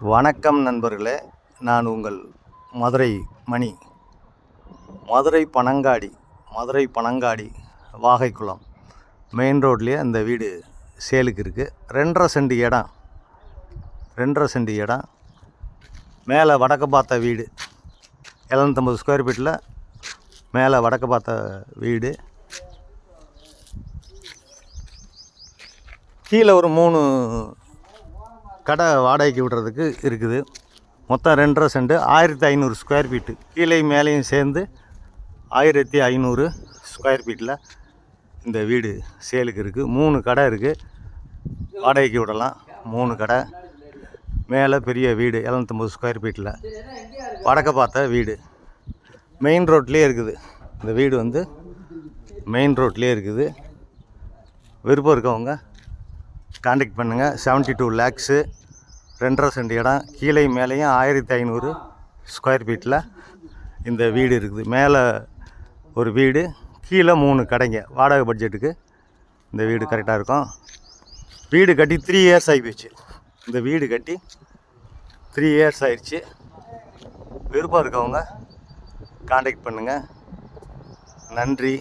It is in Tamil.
வணக்கம் நண்பர்களே, நான் உங்கள் மதுரை மணி. மதுரை பனங்காடி வாகைக்குளம் மெயின் ரோட்லேயே அந்த வீடு சேலுக்கு இருக்குது. 2.5 சென்ட் இடம், மேலே வடக்கு பார்த்த வீடு. 750 ஸ்கொயர் ஃபீட்டில் மேலே வடக்கு பார்த்த வீடு. கீழே ஒரு 3 கடை வாடகைக்கு விடுறதுக்கு இருக்குது. மொத்தம் 2.5 சென்ட், 1500 ஸ்கொயர் ஃபீட்டு. கீழே மேலேயும் சேர்ந்து 1500 ஸ்கொயர் ஃபீட்டில் இந்த வீடு சேலுக்கு இருக்குது. 3 கடை இருக்குது, வாடகைக்கு விடலாம். 3 கடை, மேலே பெரிய வீடு 750 ஸ்கொயர் ஃபீட்டில் வடக்க பார்த்த வீடு. மெயின் ரோட்லேயே இருக்குது. இந்த வீடு வந்து மெயின் ரோட்லேயே இருக்குது. விருப்பம் இருக்கவங்க கான்டாக்ட் பண்ணுங்கள். 72 லேக்ஸு, 2.5 சென்ட் இடம், கீழே மேலேயும் 1500 ஸ்கொயர் ஃபீட்டில் இந்த வீடு இருக்குது. மேலே ஒரு வீடு, கீழே 3 கடைங்க. வாடகை பட்ஜெட்டுக்கு இந்த வீடு கரெக்டாக இருக்கும். வீடு கட்டி 3 இயர்ஸ் ஆகிப்போச்சு. இந்த வீடு கட்டி 3 இயர்ஸ் ஆயிடுச்சு. விருப்பம் இருக்கவங்க கான்டாக்ட் பண்ணுங்கள். நன்றி.